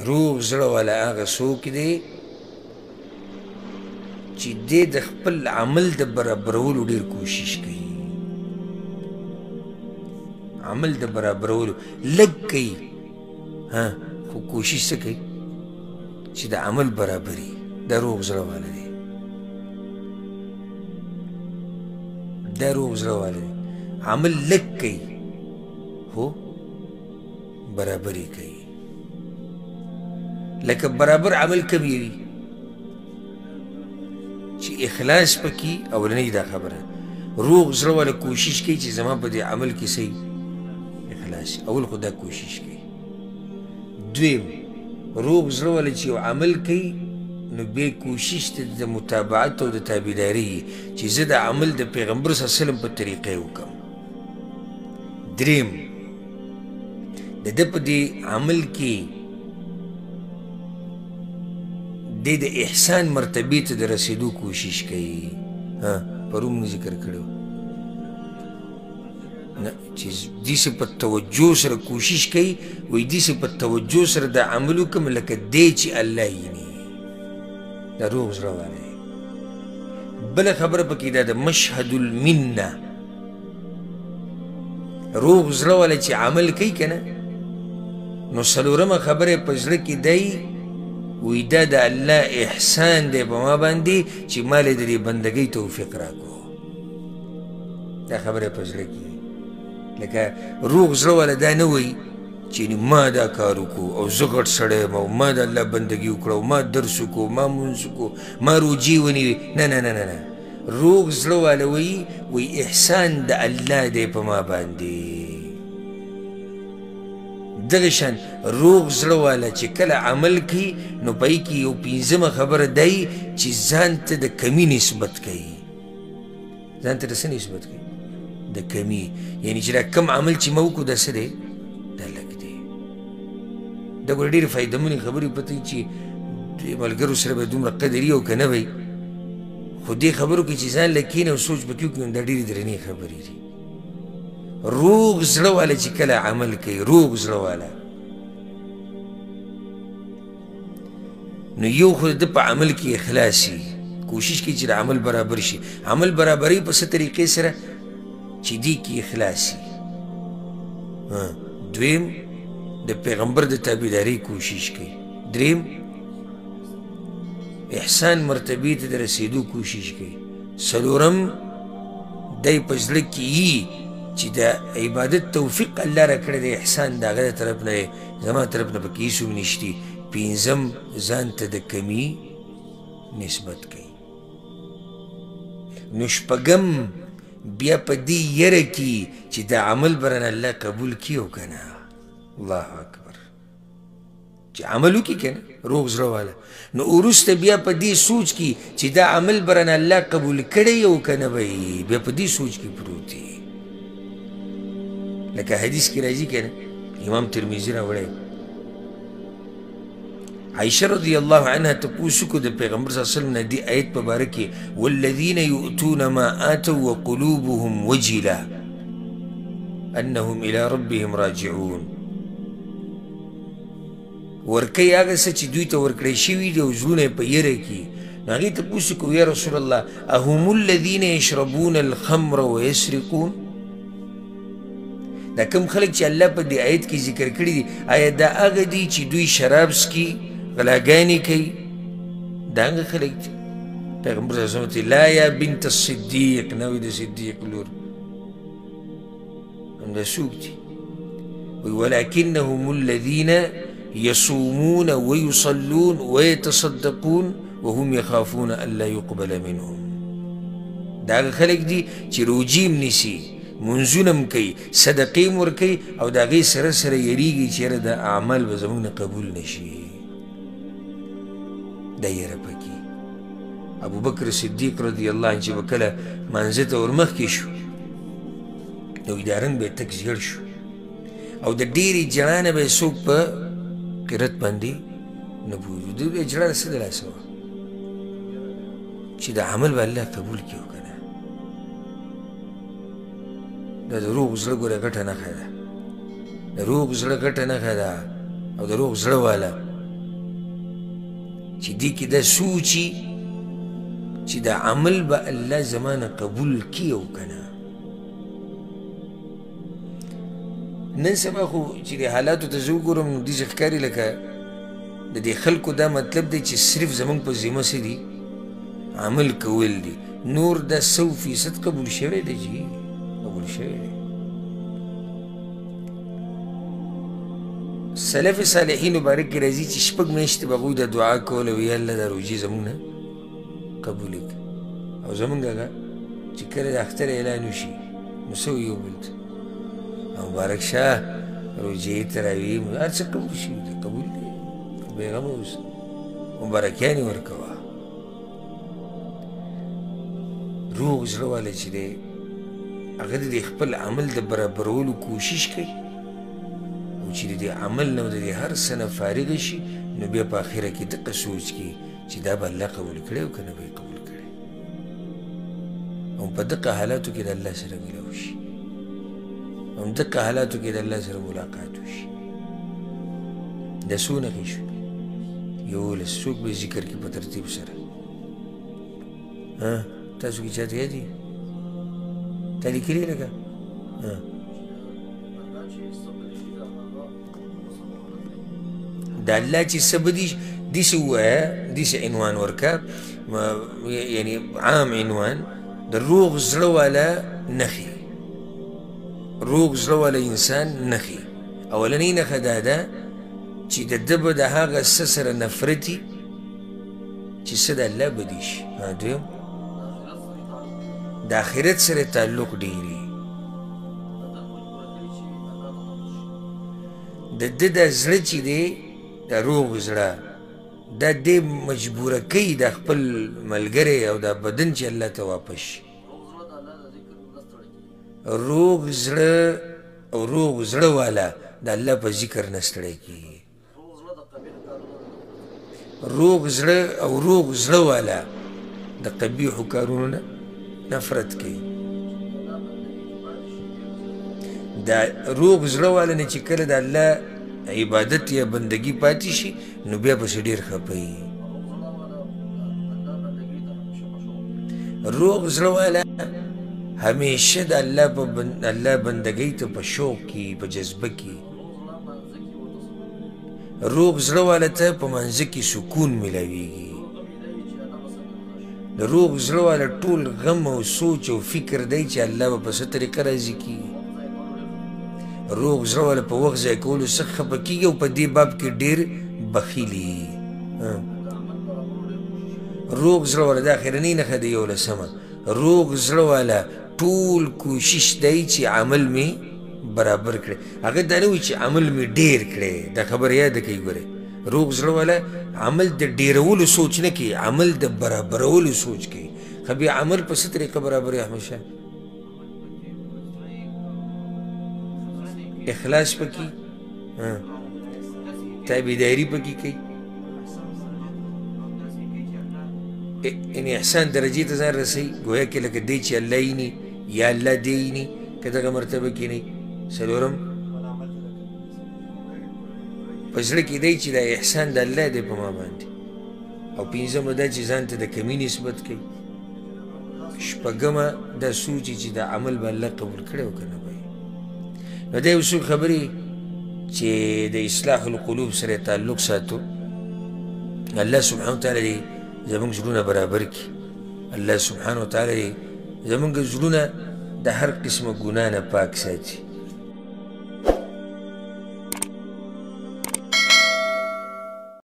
روغ زړه والا هغه څوک دی چې دی د خپل عمل د برابرولو ډېر کوشش کوي. عمل د برابرولو لږ کوي خو کوشش څه کوي چې د عمل برابري. دا روغ زړه والا دی. دا روغ زړه والا دی. عمل لږ کوي خو برابري کوي. لکه برابر عمل کوم وي چې اخلاص پکې اولنۍ دا خبره. روغ زړه والا کوشش کوي چې زما په دې عمل کې صحیح اخلاص. اول خو دا کوشش کوي. دویم روغ زړه والا چې یو عمل کوي نو بیا کوشش ته د متابعت او د تابعداري چې زه د عمل د پیغمبر صلی الله علیه وسلم په طریقې وکړم. دریم د ده په دې عمل کې دی د احسان مرتبې ته د رسېدو کوشش کوي. پرون موږ ذکر کړی چې داسې په توجه سره کوشش کوي وایي داسې په توجه سره دا عمل وکړم لکه دی چې الله ویني. دا روغ زړه والا دی. بله خبره پکې دا د مشهد المنه. روغ زړه والا چې عمل کوي که نه نو څلورمه خبره په زړه کې دی وی دا د الله احسان دی په ما باندې چې ما له د دې بندګۍ توفیق راکړو. دا خبره په زړه کې لکه روغ زړه والا دا نه وایي چې ما دا کار وکړو او زه غټ سړی یم او ما د الله بندګي وکړه او ما درس وکړو ما مونځ وکړو ما روجې ونیوې. نه نه نه نه روغ زړه والا وایي احسان د الله دی په ما باندې. دغه شان روغ زړه والا چې کله عمل کوي نو په کې یو پنځمه خبره دی چې ځان ته د کمي نسبت کوي. ځان ته د څه نسبت کوي؟ د کمي. یعنې چې دا کم عمل چې ما وکړو دا څه دی؟ دا لږ دی. دا ګوره ډېرې فایدهمنې خبرې پته چې ملګرو سره به دومره قدر وي او که نه وی خو دې خبرو کې چې ځان له کښېني او سوچ پکې وکړي دا ډېرې درنې خبرې دي. روغ زړه والا چې کله عمل کوي روغ زړه والا نو یو خو د په عمل کې اخلاص وي. کوشش کوي چې د عمل برابر شي. عمل برابري په څه طریقې سره چې دې کې اخلاص وي. دویم د پیغمبر د تابعدارۍ کوشش کوي. دریم احسان مرتبې ته د رسېدو کوشش کوي. څلورم دی په زړه کې یي چې د عبادت توفیق الله راکړی دی احسان د هغه د طرف نه دی زما طرف نه پکې هېڅ هم نشتي. پنځم ځان ته د کمي نسبت کوي. نو شپږم بیا په دې یره کې چې دا عمل به رانه الله قبول کړي او که نه. الله اکبر. چې عمل وکړي که نه روغ زړه والا نو وروسته بیا په دې سوچ کې چې دا عمل به رانه الله قبول کړی او که نه به یې بیا په دې سوچ کې پروت دی. لکه حدیث کې راځي که نه امام ترمذي راوړی عائشة رضی الله عنها تپوس وکړو د پیغمبر صلی الله علیه وسلم نه دې آیت په باره کې والذین یؤتون ما آتوا وقلوبهم وجلة انهم الى ربهم راجعون. ورکوي هغه څه چې دوی ته ورکړی شوي دي او زړونه یې په یره کې. نو هغې تپوس وکړو یا رسول الله اهم الذین یشربون الخمر ویسرقون. دا کوم خلک چې الله په دې آیت کې ذکر کړي دي آیا دا هغه دي چې دوی شراب څکي غلاګانې کوي؟ دا هغه خلک دي. پیغمبر صلی الله علیه وسلم لا یا بنت الصدیق نه وایي د صدیق لور همدا څوک دي وایي ولکنهم الذین یصومون ویصلون ویتصدقون وهم یخافون ان لا یقبل منهم. دا هغه خلک دي چې روجې هم نیسي منځونه هم کوي صدقې هم ورکوي او د هغې سره سره یریږي چې یاره دا اعمال به زموږ نه قبول نه شي. دا یره پکې ابوبکر صدیق رضی الله عنه چې به کله مانځه ته ورمخکې شو نو دا رنګ به یې تک زیړ شو او د ډېرې ژړا نه به یې څوک په قرت باندې نه پوهېږي. دوی به یې ژړا څه د لاسه وه چې دا عمل به الله قبول کړي او که نه. دا د روغ زړه ګوره ګټه نښه ده. د روغ زړه ګټه نښه ده او د روغ زړه والا چې دې کې دا سوچي چې دا عمل به الله زما نه قبول کي او که نه. نن سبا خو چې د حالاتو ته زه وګورم نو داسې ښکاري لکه د دې خلکو دا مطلب دی چې صرف زموږ په ذمه څه دي عمل کول دي، نور دا 100% قبول شوی دی جي قبول شوی دی. سلف صالحینو باره کې راځي چې 6 میاشتې به هغوی دا دعا کوله وی الله دا روژې زموږ نه قبول کړي. او زموږ هغه چې کله د اختر اعلان وشي نو څه وي یو بل ته مبارک شه روژې ته راوي هر څه قبول شوي دي قبول دی بېغمه اوسه مبارکیانې ورکوه. روغ زړه والی چې دی هغه د خپل عمل د برابرولو کوشش کوي او چې د دې عمل نه د دې هر څه نه فارغه شي نو بیا په اخره کې دقه سوچ کوي چې دا به الله قبول کړی او که نه به یې قبول کړی او په دقه حالاتو کې د الله سره ملاو شي او دقه حالاتو کې د الله سره ملاقات وشي. دا څو نښې شوې 11 څوک به ذکر کړي په ترتیب سره. تاسو کې چاته یاد دي تا لیکلي لکه د الله چې څه به دي داسې ووایه داسې عنوان ورکه یعنې عام عنوان د روغ زړه والا نښې روغ زړه والا انسان نښې. اولنۍ نښه دا ده چې د ده به د هغه څه سره نفرتي چې څه د الله بدي شي. دویم د آخرت سره تعلق ډېري د ده د زړه چې دی د روغ زړه دا دې مجبوره کوي د خپل ملګری او د بدن چې الله ته واپس شي. روغ زړه او روغ زړه والا د الله په ذکر نه ستړی کېږي. روغ زړه او روغ زړه والا د قبیحو کارونو نه نفرت کوي. دا روغ زړه والا نه چې کله د الله عبادت یا بندگی پاتې شي نو بیا پسې ډېر خفه روغ زړه والا همیشه د الله بندګۍ ته په شوق کې په جذبه کې. روغ زړه والا ته په منځه کې سکون میلاویږي. د روغ زړه والا ټول غم او سوچ او فکر دی چې الله به په څه طریقه راضي کېږي. روغ زړه والا په وخت ضایع کولو څخه خفه کېږي او په دې باب کې ډېر بخیلي. روغ زړه والا دا اخرنۍ نښه د 11مه روغ زړه والا ټول کوشش دی چې عمل مې برابر کړي. هغه دا نه وي چې عمل مې ډېر کړی دا خبره یاده کوي. ګورئ روغ زړه والا عمل د ډېرولو سوچ نه کوي عمل د برابرولو سوچ کوي. خو بیا عمل په څه طریقه برابر احمد شاه اخلاص پکې تابعداري پکې کوي یعنې احسان درجې ته ځان رسوي ګویا کې لکه دی چې الله ییني یا الله دی ییني که دغه مرتبه کې نه. څلورم په زړه کې دی چې دا احسان د الله دی په ما باندې. او پنځمه دا چې ځان ته د کمي نسبت کوي. شپږمه دا سوچي چې دا عمل به الله قبول کړی او که نه به. نو دا یو څو خبرې چې د اصلاح القلوب سره تعلق ساتو. الله سبحانه وتعالی دی زمونږ زړونه برابر کړي. الله سبحانه وتعالی دی زمونږ زړونه د هر قسمه ګناه نه پاک ساتي.